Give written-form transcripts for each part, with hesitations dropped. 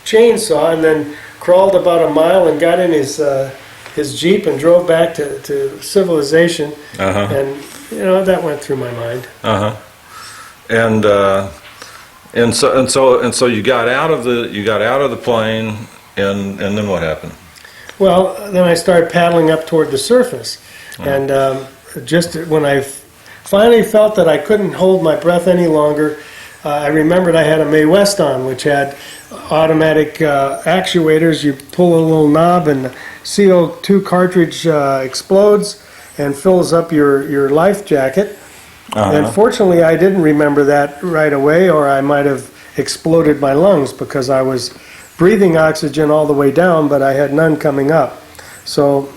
chainsaw and then crawled about a mile and got in his Jeep and drove back to civilization. And that went through my mind. And so you got out of the plane, and then what happened? Well, then I started paddling up toward the surface, and just when I finally felt that I couldn't hold my breath any longer, I remembered I had a Mae West on, which had automatic actuators. You pull a little knob, and the CO2 cartridge explodes and fills up your life jacket. And fortunately, I didn't remember that right away, or I might have exploded my lungs because I was breathing oxygen all the way down, but I had none coming up. So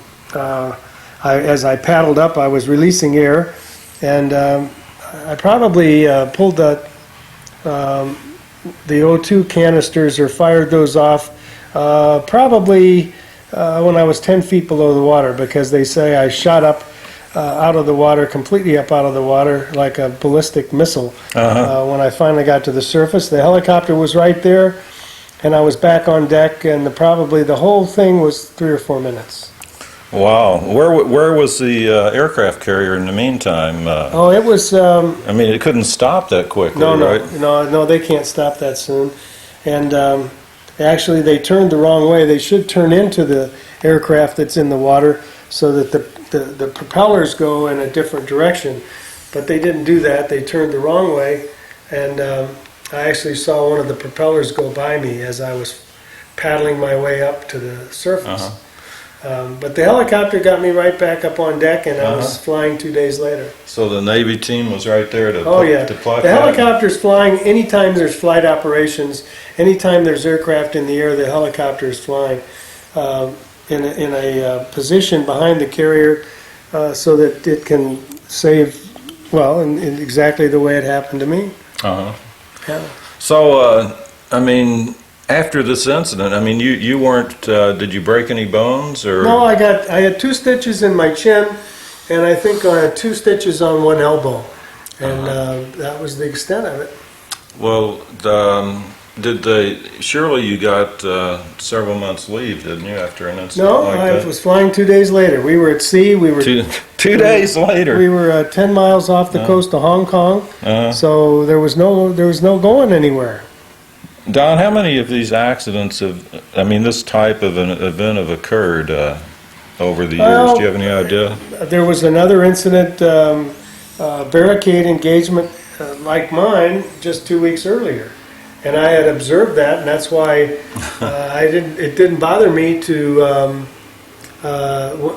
as I paddled up, I was releasing air, and I probably pulled the O2 canisters or fired those off probably when I was 10 feet below the water, because they say I shot up out of the water, completely up out of the water, like a ballistic missile. When I finally got to the surface, the helicopter was right there, and I was back on deck, and probably the whole thing was 3 or 4 minutes. Wow. Where was the aircraft carrier in the meantime? It was... I mean, it couldn't stop that quickly, right? No, they can't stop that soon. And actually, they turned the wrong way. They should turn into the aircraft that's in the water so that the propellers go in a different direction. But they didn't do that. They turned the wrong way, and I actually saw one of the propellers go by me as I was paddling my way up to the surface. But the helicopter got me right back up on deck, and I was flying 2 days later. So the Navy team was right there to to fly. The helicopter's flying anytime there's flight operations, anytime there's aircraft in the air, the helicopter is flying in a position behind the carrier so that it can save, in exactly the way it happened to me. Yeah. So, I mean, after this incident, I mean, you weren't, did you break any bones, or? No, I had 2 stitches in my chin, and I think I had 2 stitches on one elbow, and that was the extent of it. Well, surely you got several months leave, didn't you, after an incident like that? No, I was flying 2 days later. We were at sea. We were 2 days later. We were 10 miles off the coast of Hong Kong, so there was no going anywhere. Don, how many of these accidents this type of an event have occurred over the years? Do you have any idea? There was another incident, barricade engagement like mine, just 2 weeks earlier. And I had observed that, and that's why it didn't bother me to,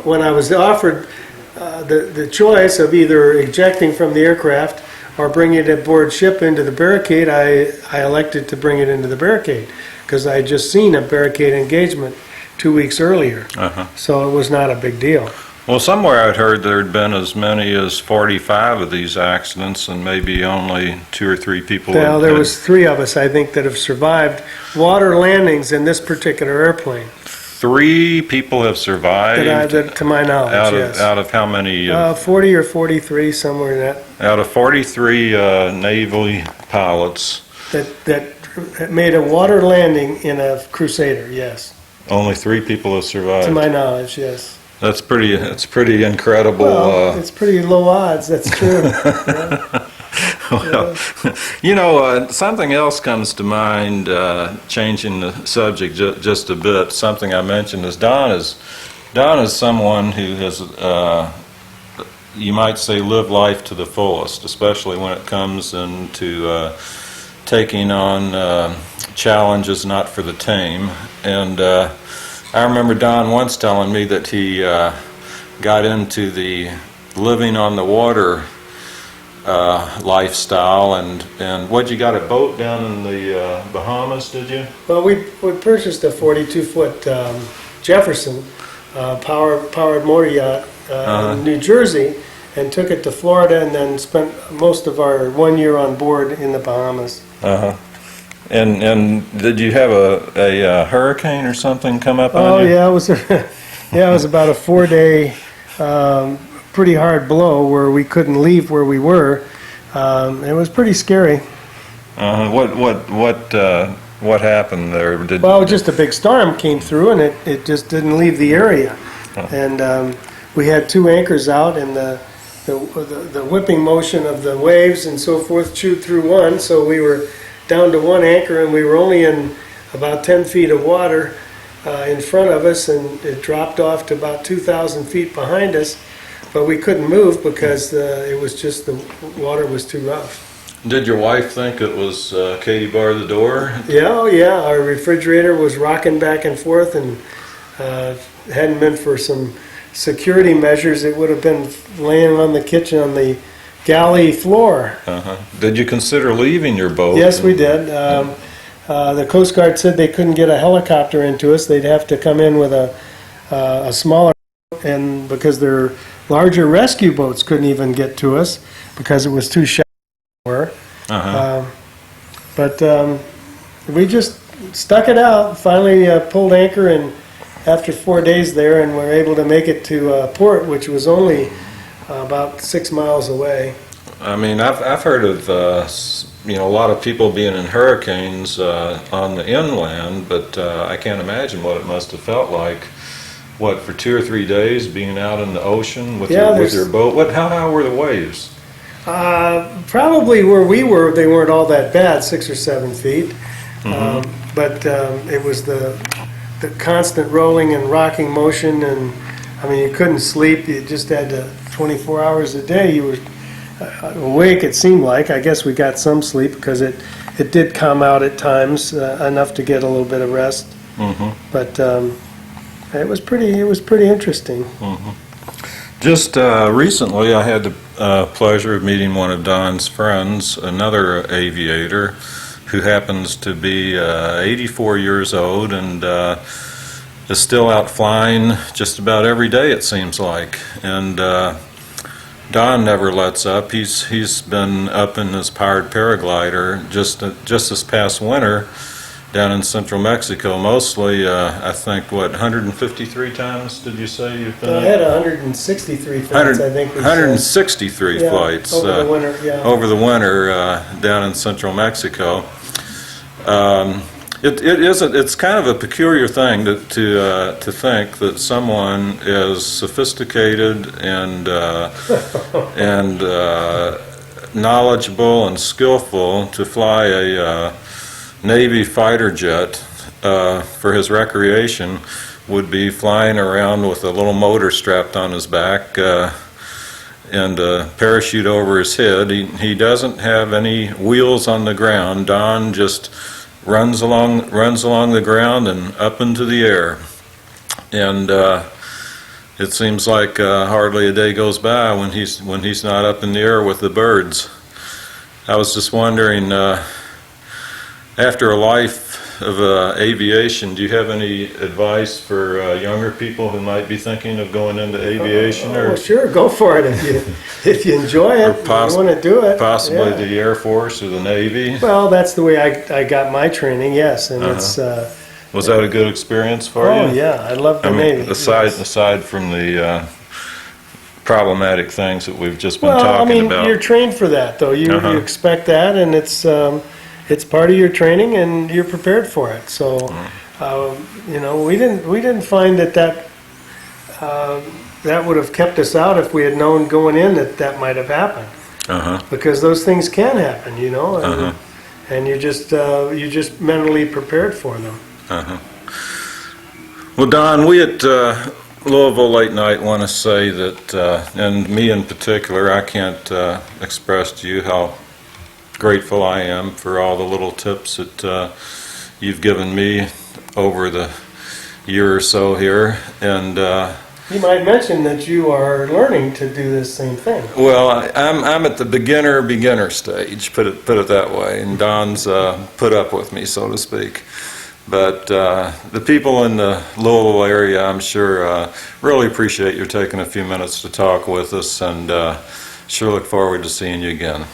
when I was offered the choice of either ejecting from the aircraft or bringing it aboard ship into the barricade, I elected to bring it into the barricade because I had just seen a barricade engagement 2 weeks earlier. So it was not a big deal. Well, somewhere I'd heard there had been as many as 45 of these accidents, and maybe only 2 or 3 people. Well, there was 3 of us, I think, that have survived water landings in this particular airplane. 3 people have survived? To my knowledge, yes. Out of how many? 40 or 43, somewhere in that. Out of 43 Navy pilots. That made a water landing in a Crusader, yes. Only 3 people have survived? To my knowledge, yes. That's pretty incredible. Well, it's pretty low odds, that's true. Yeah. Well, something else comes to mind, changing the subject just a bit. Something I mentioned is Don is someone who has, you might say, lived life to the fullest, especially when it comes into taking on challenges not for the tame. And I remember Don once telling me that he got into the living on the water lifestyle, and what, you got a boat down in the Bahamas, did you? Well, we purchased a 42-foot Jefferson powered motor yacht in New Jersey, and took it to Florida, and then spent most of our 1 year on board in the Bahamas. And did you have a hurricane or something come up on you? Yeah, it was about a 4-day pretty hard blow where we couldn't leave where we were. It was pretty scary. What What happened there? Well, just a big storm came through, and it just didn't leave the area. And we had 2 anchors out, and the whipping motion of the waves and so forth chewed through one, so we were down to 1 anchor, and we were only in about 10 feet of water in front of us, and it dropped off to about 2,000 feet behind us, but we couldn't move because it was just the water was too rough. Did your wife think it was Katie bar the door? Yeah, oh yeah, our refrigerator was rocking back and forth, and hadn't been for some security measures, it would have been laying on the kitchen on the galley floor. Did you consider leaving your boat? Yes, we did. The Coast Guard said they couldn't get a helicopter into us. They'd have to come in with a smaller boat, and because their larger rescue boats couldn't even get to us because it was too shallow. But we just stuck it out, finally pulled anchor, and after 4 days there, and were able to make it to port, which was only about 6 miles away. I mean, I've heard of a lot of people being in hurricanes on the inland, but I can't imagine what it must have felt like. What, for 2 or 3 days being out in the ocean with your boat? How high were the waves? Probably where we were, they weren't all that bad, 6 or 7 feet. But it was the constant rolling and rocking motion, and I mean, you couldn't sleep. You just had to 24 hours a day. You were awake, it seemed like. I guess we got some sleep because it did calm out at times, enough to get a little bit of rest. But it was pretty interesting. Just recently, I had the pleasure of meeting one of Don's friends, another aviator, who happens to be 84 years old and is still out flying just about every day, it seems like. And Don never lets up. He's been up in his powered paraglider just this past winter down in central Mexico, mostly, I think, 153 times, did you say you've been? I had 163 flights, I think. 163 flights. Over the winter, Over the winter down in central Mexico. It's kind of a peculiar thing to think that someone as sophisticated and knowledgeable and skillful to fly a Navy fighter jet for his recreation would be flying around with a little motor strapped on his back and a parachute over his head. He doesn't have any wheels on the ground. Don just runs along the ground and up into the air. And it seems like hardly a day goes by when he's not up in the air with the birds. I was just wondering, after a life of aviation, do you have any advice for younger people who might be thinking of going into aviation? Well, sure, go for it if you enjoy it, you want to do it. Possibly the Air Force or the Navy? Well, that's the way I got my training, yes, and it's... Was that a good experience for you? Oh, yeah, I love the Navy. Aside from the problematic things that we've just been talking about. You're trained for that, though. You expect that, and it's part of your training, and you're prepared for it. So, we didn't find that would have kept us out if we had known going in that might have happened. Because those things can happen, and you just mentally prepared for them. Well, Don, we at Louisville Late Night want to say that, and me in particular, I can't express to you how grateful I am for all the little tips that you've given me over the year or so here. And you might mention that you are learning to do this same thing. Well, I'm at the beginner stage, put it that way, and Don's put up with me, so to speak. But the people in the Louisville area, I'm sure, really appreciate you taking a few minutes to talk with us, and sure look forward to seeing you again.